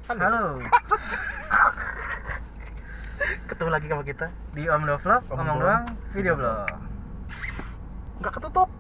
Halo. Ketemu lagi sama kita Di Om Do Vlog, ngomong doang, video vlog. Nggak ketutup.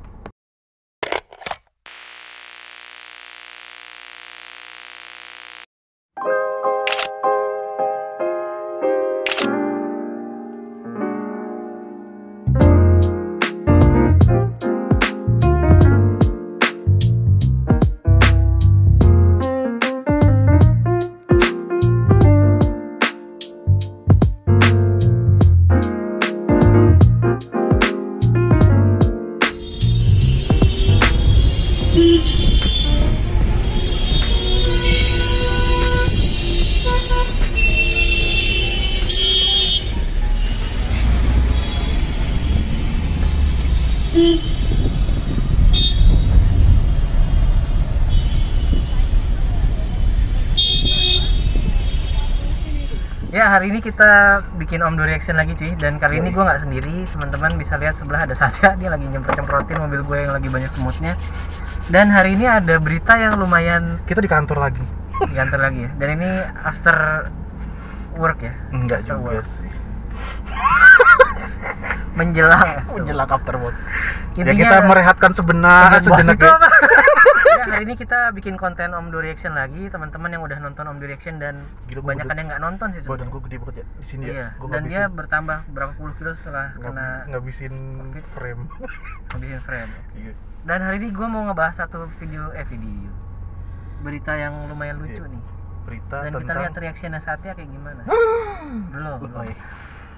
Ya, hari ini kita bikin Om Do reaction lagi cuy. Dan kali ini gue nggak sendiri, teman-teman bisa lihat sebelah ada Satya. Dia lagi nyemprot-nyemprotin mobil gue yang lagi banyak semutnya. Dan hari ini ada berita yang lumayan. Kita di kantor lagi. Di kantor lagi ya. Dan ini after work ya. Enggak After juga work. sih. Menjelang after work. Ya Intinya kita merehatkan sejenak itu ya. apa? Ya, hari ini kita bikin konten Om Do reaction lagi. Teman-teman yang udah nonton Om Do reaction dan kebanyakan yang nggak nonton sih Badan sebenarnya. gue gede banget ya di sini Iya. ya. Gua Dan dia bertambah berapa puluh kilo setelah kena ngabisin COVID. frame. ngabisin frame. Iya. Dan hari ini gue mau ngebahas satu video berita yang lumayan lucu Iya. nih. Berita Dan kita tentang lihat reaksinya Satya kayak gimana. belum. Oh, iya.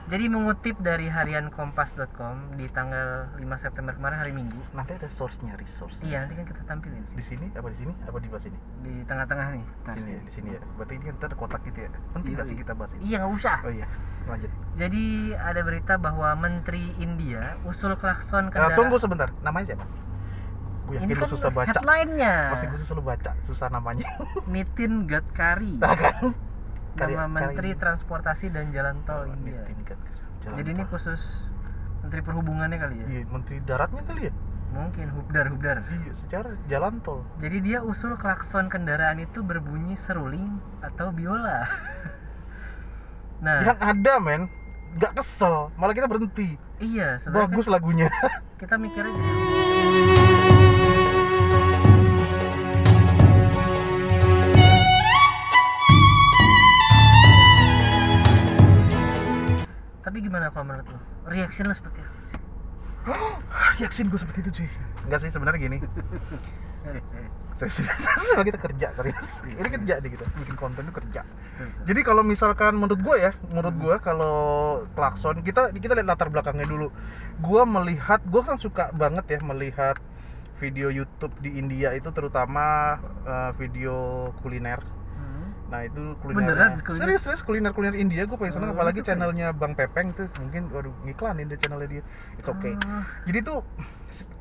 Jadi mengutip dari harian kompas.com di tanggal 5 September kemarin, hari Minggu. Nanti ada source-nya, resource. Iya, nanti kan kita tampilin Di sini apa di sini? Apa di bawah sini? di tengah-tengah nih. Sini ya, di sini ya. Berarti ini kan ada kotak gitu ya. Penting nggak sih kita bahas ini? Iya, nggak usah. Oh iya, lanjut. Jadi ada berita bahwa Menteri India usul klakson Nah, kendaraan. tunggu sebentar. Namanya siapa? Gue Ini yakin kan lu susah baca. headline-nya. Pasti gue susah lu baca, susah namanya. Nitin Gadkari. Nah, kan? Nama Menteri Transportasi dan Jalan Tol India. Jadi ini khusus Menteri Perhubungannya kali ya? Iya, Menteri Daratnya kali ya? Mungkin hubdar. Iya, secara jalan tol. Jadi dia usul klakson kendaraan itu berbunyi seruling atau biola. Nah, Yang ada men, nggak kesel, malah kita berhenti. iya sebenarnya Bagus lagunya. kita mikirnya gitu. Tapi gimana kalau menurut lo? Reaction lo seperti apa sih? Yakin gue seperti itu cuy. Enggak sih, sebenarnya gini. Serius, kita kerja serius. Ini kerja deh kita, bikin konten itu kerja. Jadi kalau misalkan menurut gue kalau klakson kita lihat latar belakangnya dulu. Gue kan suka banget ya melihat video YouTube di India itu, terutama video kuliner. Nah itu kulinernya. Serius kuliner India gue paling seneng, apalagi channelnya Bang Pepeng tuh, mungkin waduh ngiklanin deh channelnya dia. It's okay. Jadi tuh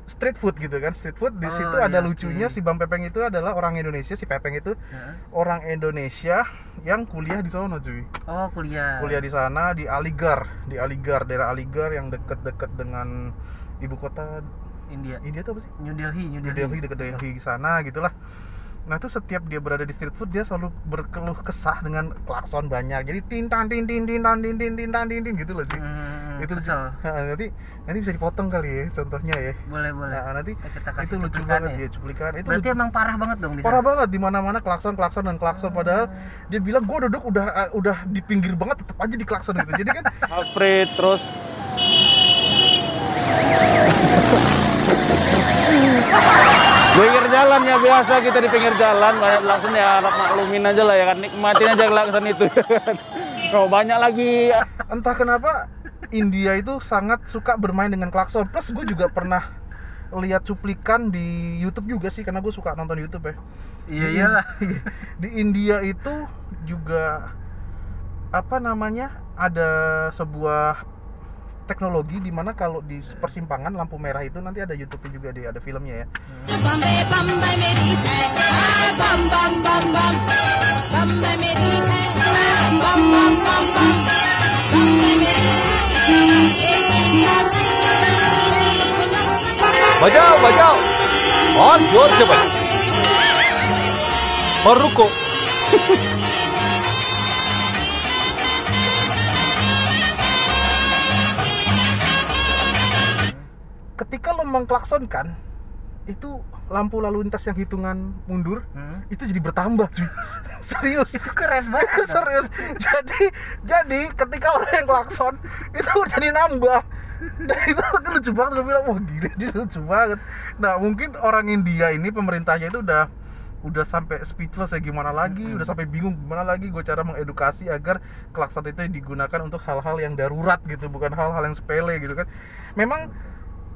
street food gitu kan, street food di situ ada lucunya. Si Bang Pepeng itu adalah orang Indonesia, si Pepeng itu orang Indonesia yang kuliah di sana cuy. Oh, kuliah di sana di Aligarh, daerah Aligarh yang deket-deket dengan ibu kota India tuh apa sih? New Delhi Deket Delhi sana gitulah. Nah itu setiap dia berada di street food dia selalu berkeluh kesah dengan klakson banyak. Jadi tintan gitu loh sih. Itu kesel. Nanti bisa dipotong kali ya contohnya ya. Boleh. Nah, nanti kita kasih itu lucu banget ya cuplikan. Itu berarti emang parah banget dong di parah sana. banget, di mana-mana klakson padahal dia bilang gue udah di pinggir banget, tetap aja di klakson gitu. Jadi kan Alfred terus pinggir jalan ya, biasa kita di pinggir jalan banyak klakson ya, maklumin aja lah ya kan, nikmatin aja klakson itu. Kalau banyak lagi entah kenapa India itu sangat suka bermain dengan klakson. Plus gue juga pernah lihat cuplikan di YouTube juga sih, karena gue suka nonton YouTube ya. Iyalah. Di India itu juga ada sebuah teknologi di mana kalau di persimpangan lampu merah itu nanti ada YouTube-nya juga, ada filmnya ya. बजाओ और जोर से बजाओ और रुको ketika lo mengklaksonkan itu lampu lalu lintas yang hitungan mundur itu jadi bertambah cuy. Serius. Itu keren banget. Serius. Jadi ketika orang yang klakson itu jadi nambah. Dan itu lucu banget, gue bilang wah gila, dia lucu banget. Nah mungkin orang India ini pemerintahnya itu udah sampai speechless ya gimana lagi, udah sampai bingung gimana lagi gue cara mengedukasi agar klakson itu digunakan untuk hal-hal yang darurat gitu, bukan hal-hal yang sepele gitu kan. Memang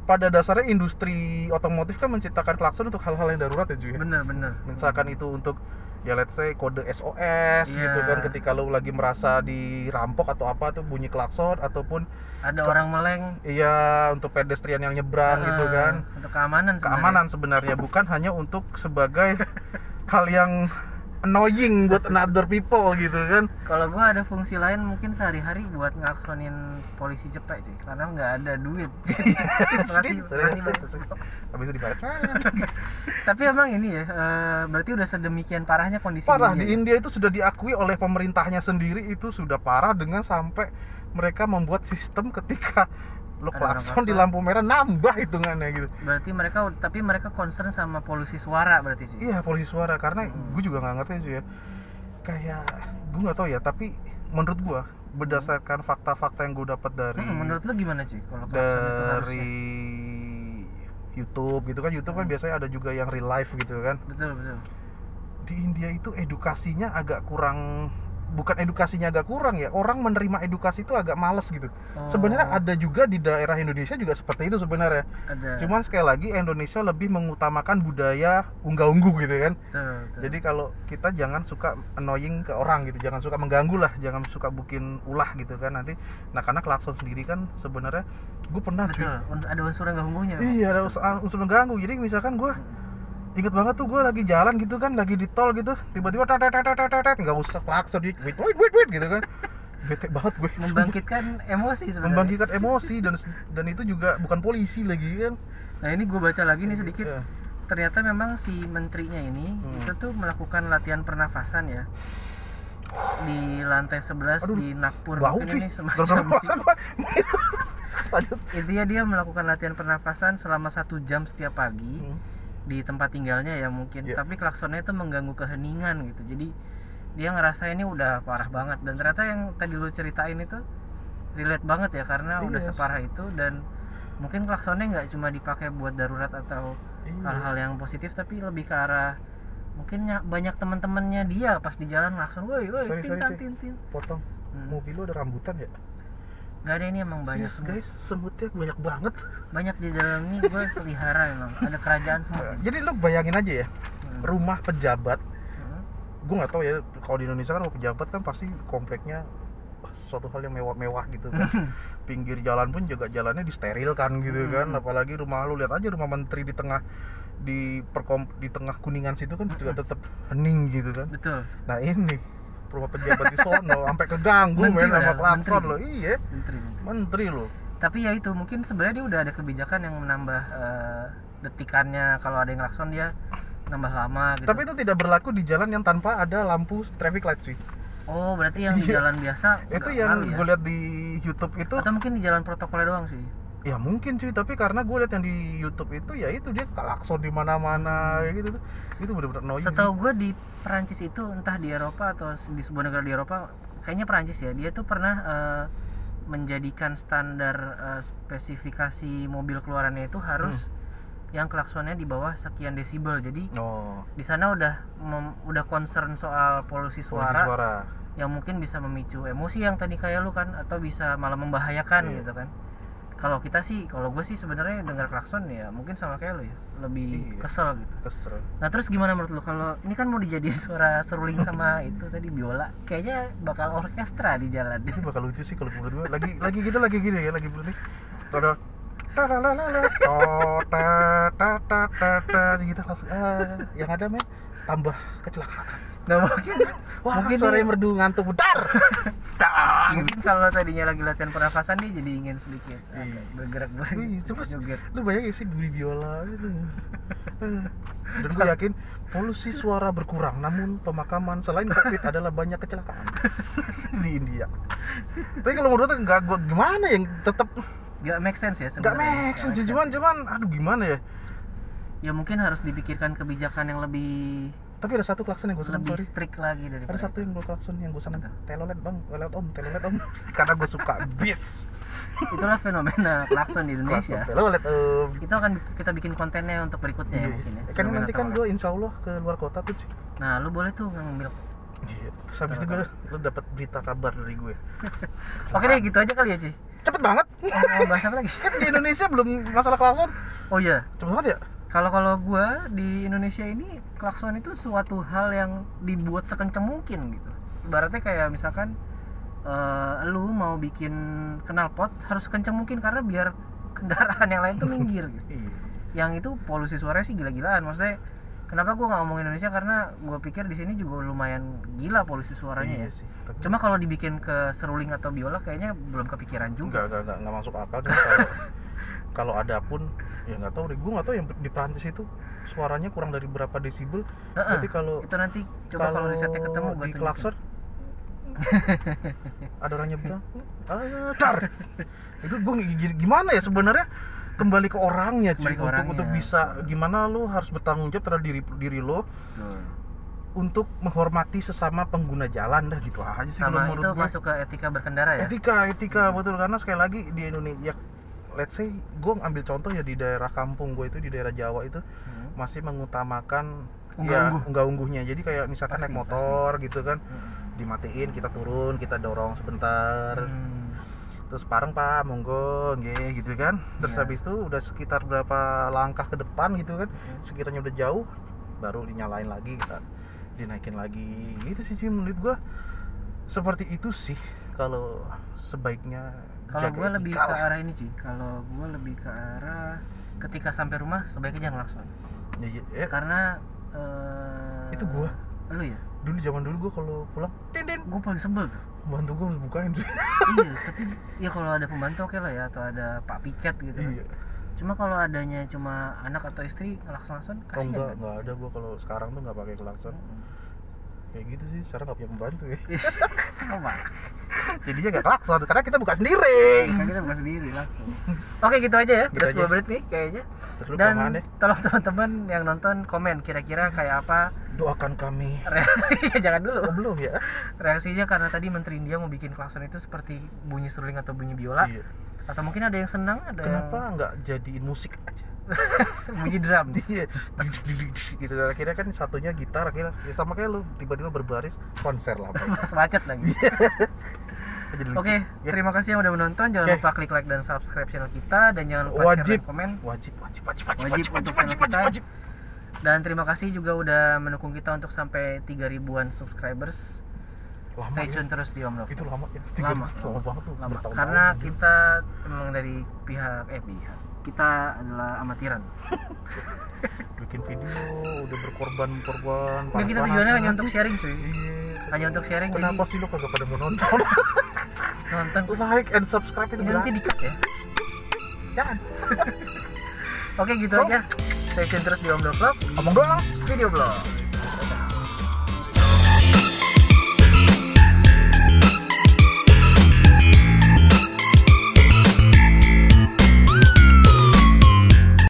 pada dasarnya industri otomotif kan menciptakan klakson untuk hal-hal yang darurat ya cuy. Bener. Misalkan itu untuk ya let's say kode SOS gitu kan, ketika lo lagi merasa dirampok atau apa tuh bunyi klakson, ataupun ada orang meleng. Iya, untuk pedestrian yang nyebrang gitu kan. Untuk keamanan Sebenarnya bukan hanya untuk sebagai hal yang annoying buat another people gitu kan. Kalau gua ada fungsi lain mungkin sehari-hari buat ngelaksonin polisi cepet cuy, karena nggak ada duit. Makasih banget. Habis itu dibayar. Tapi emang ini ya, berarti udah sedemikian parahnya kondisi Parah India, di India itu sudah diakui oleh pemerintahnya sendiri, itu sudah parah dengan sampai mereka membuat sistem ketika lo klakson di lampu merah nambah hitungannya gitu. Berarti mereka concern sama polusi suara berarti sih. Iya, polusi suara, karena gue juga nggak ngerti sih ya. Kayak gue nggak tahu ya, tapi menurut gue berdasarkan fakta-fakta yang gue dapat dari menurut lo gimana sih kalau klakson itu harusnya? dari YouTube gitu kan. YouTube kan biasanya ada juga yang real life gitu kan. Betul. Di India itu edukasinya agak kurang, bukan edukasinya agak kurang ya, orang menerima edukasi itu agak males gitu. Sebenarnya ada juga di daerah Indonesia juga seperti itu sebenarnya. Ada. Cuman sekali lagi Indonesia lebih mengutamakan budaya unggah-ungguh gitu kan. Betul. Jadi kalau kita jangan suka annoying ke orang gitu, jangan suka mengganggu lah, jangan suka bikin ulah gitu kan nanti. Nah karena klakson sendiri kan sebenarnya gue pernah cuy. Betul, ada unsur ganggunya. Iya, ada unsur mengganggu. Jadi misalkan gue inget banget tuh, gue lagi jalan gitu kan, lagi di tol gitu, tiba-tiba tet nggak usah klakson, wait gitu kan. Bete banget gue. Membangkitkan emosi sebenarnya. Membangkitkan emosi, dan itu juga bukan polisi lagi kan. Nah ini gue baca lagi nih sedikit. Iya. Ternyata memang si menterinya ini itu tuh melakukan latihan pernafasan ya di lantai 11 di Nagpur. Bau Mungkin cuy. ini semacam Lanjut. intinya dia melakukan latihan pernafasan selama 1 jam setiap pagi di tempat tinggalnya ya mungkin. Tapi klaksonnya itu mengganggu keheningan gitu. Jadi dia ngerasa ini udah parah banget, dan ternyata yang tadi lu ceritain itu relate banget ya, karena udah separah itu. Dan mungkin klaksonnya nggak cuma dipakai buat darurat atau hal-hal yang positif, tapi lebih ke arah mungkin banyak teman-temannya dia pas di jalan klakson, woi tin. Potong. Mobil lu ada rambutan ya? Gak ada, ini emang banyak. Serius, guys, semutnya banyak banget. Banyak di dalam ini, gue pelihara memang. Ada kerajaan semut. Jadi lu bayangin aja ya, rumah pejabat. Gue nggak tahu ya, kalau di Indonesia kan rumah pejabat kan pasti kompleknya suatu hal yang mewah-mewah gitu kan. Pinggir jalan pun juga jalannya disterilkan gitu kan. Apalagi rumah lu, lihat aja rumah menteri di tengah Kuningan situ kan juga tetap hening gitu kan. Betul. Nah ini rumah pejabat di sono sampai keganggu men sama klakson lo. Iya. Menteri lo. Tapi ya itu mungkin sebenarnya dia udah ada kebijakan yang menambah detikannya, kalau ada yang klakson dia nambah lama gitu. Tapi itu tidak berlaku di jalan yang tanpa ada lampu traffic light sih. Oh, berarti yang di jalan biasa itu yang gue lihat di YouTube itu. Atau mungkin di jalan protokolnya doang sih. Ya mungkin cuy, tapi karena gue lihat yang di YouTube itu ya itu dia klakson di mana-mana kayak gitu tuh. Itu benar-benar annoying. Setahu gue di Perancis itu, entah di Eropa atau di sebuah negara di Eropa, kayaknya Perancis ya, dia tuh pernah menjadikan standar spesifikasi mobil keluarannya itu harus yang klaksonnya di bawah sekian desibel. Jadi di sana udah concern soal polusi suara yang mungkin bisa memicu emosi yang tadi kayak lu kan, atau bisa malah membahayakan gitu kan. Kalau gue sih sebenarnya dengar klakson ya mungkin sama kayak lo ya, lebih kesel gitu. Nah terus gimana menurut lo, kalau ini kan mau dijadiin suara seruling sama itu tadi biola, kayaknya bakal orkestra di jalan. Ini bakal lucu sih kalau menurut gue. Lagi gini ya, lagi berarti ada gitu langsung yang ada men tambah kecelakaan. Nah mungkin suaranya merdu ngantuk bentar. Mungkin kalau tadinya lagi latihan pernafasan dia jadi ingin sedikit bergerak joget. Lu bayangin sih beli biola itu. Dan gue yakin polusi suara berkurang, namun pemakaman selain COVID adalah banyak kecelakaan di India. Tapi kalau menurut gue gimana yang tetap Gak make sense ya Nggak sebenarnya. make sense sih, cuman aduh gimana ya. Ya mungkin harus dipikirkan kebijakan yang lebih Tapi ada satu klakson yang gue seneng, sorry. strict lagi daripada Ada satu itu. yang gue klakson yang gue seneng. Apa tuh? Telolet bang, telolet om. Karena gue suka bis. Itulah fenomena klakson di Indonesia. Klakson telolet om. Itu akan kita bikin kontennya untuk berikutnya ya mungkin ya. Kan Fenomena nanti kan telolet. gue insya Allah ke luar kota tuh. Nah, lu boleh tuh ngambil. Iya. Terus habis itu lu dapat berita kabar dari gue. Oke deh, gitu aja kali ya, Ci. Cepet banget. Mau bahas apa lagi? Kan di Indonesia belum masalah klakson. Oh iya. Cepet banget ya. Kalau gua di Indonesia ini klakson itu suatu hal yang dibuat sekencang mungkin gitu. Ibaratnya kayak misalkan lu mau bikin knalpot harus sekencang mungkin karena biar kendaraan yang lain tuh minggir gitu. Iya. Yang itu polusi suaranya sih gila-gilaan. Maksudnya kenapa gua nggak ngomong Indonesia, karena gua pikir di sini juga lumayan gila polusi suaranya Iya ya. sih. Tapi Cuma kalau dibikin ke seruling atau biola kayaknya belum kepikiran juga. enggak masuk akal. Cuma kalau ada pun ya nggak tahu deh. Gue nggak tahu yang di Prancis itu suaranya kurang dari berapa desibel. Tapi kalau Itu nanti coba kalau risetnya ketemu gua di tunjukin. klakson ada orangnya bilang tar. Itu gue gimana ya sebenarnya, kembali ke orangnya cuy. Kembali ke orangnya. Untuk bisa gimana lu harus bertanggung jawab terhadap diri lo Betul. untuk menghormati sesama pengguna jalan dah, gitu aja sih kalau Sama menurut itu gue. masuk ke etika berkendara ya. Etika betul, karena sekali lagi di Indonesia, let's say gue ambil contoh ya, di daerah kampung gue itu, di daerah Jawa itu masih mengutamakan Unggah-ungguh. ya unggah-ungguhnya. Jadi kayak misalkan Pasti, naik motor gitu kan, dimatiin, kita turun, kita dorong sebentar, terus pareng pak, monggo nggih gitu kan. Terus Iya. habis itu udah sekitar berapa langkah ke depan gitu kan, sekiranya udah jauh baru dinyalain lagi, kita dinaikin lagi gitu sih menurut gua. Seperti itu sih kalau sebaiknya. Kalau jaga gue lebih etika ke lah. arah ini sih. Kalau gue lebih ke arah ketika sampai rumah sebaiknya jangan klakson. Ya, Karena itu gua lu ya. dulu, zaman dulu gua kalau pulang din Gue paling sebel tuh. bantu gua harus bukain. Iya, tapi ya kalau ada pembantu oke lah ya, atau ada Pak Piket gitu kan. Iya. Cuma kalau adanya cuma anak atau istri ngelakson-ngelakson Oh kasihan kan. enggak ada gua kalau sekarang tuh nggak pakai klakson. Kayak gitu sih, sekarang nggak punya pembantu ya. Sama. Jadinya nggak klakson karena kita buka sendiri. Kan kita bukan sendiri langsung. Oke, gitu aja ya. Gitu Udah aja. 10 menit nih kayaknya. Terus lu Dan kelamaan ya. tolong teman-teman yang nonton komen kira-kira kayak apa Doakan kami. reaksinya. Jangan dulu. Oh, belum ya? Reaksinya karena tadi Menteri India mau bikin klakson itu seperti bunyi seruling atau bunyi biola. Iya. Atau mungkin ada yang senang, ada Kenapa nggak jadiin musik aja? yang bunyi drum. Iya, gitu. Akhirnya kan satunya gitar, akhirnya ya sama kayak lu tiba-tiba berbaris konser lah. Pas macet lagi. Jadi lucu. Oke, Ya, terima kasih yang udah menonton. Jangan Oke. lupa klik like dan subscribe channel kita, dan jangan lupa Wajib. share dan komen. wajib Untuk channel kita. Dan terima kasih juga udah mendukung kita untuk sampai 3.000-an subscribers. Lama Stay ya? tune terus di Om Love. Itu lama ya? Lama. Lama banget tuh. Lama. bertahun-tahun. Karena kita memang dari pihak kita adalah amatiran. bikin video udah berkorban. Nggak, kita tujuannya hanya untuk sharing cuy. Iya. Hanya untuk sharing. Kenapa Jadi sih lo kagak pada mau nonton? nonton. Like and subscribe itu Ini nanti gratis. di-cut ya. Jangan. Oke, gitu So- aja. Stay tune terus di Om Love Vlog, Ngomong doang. video blog.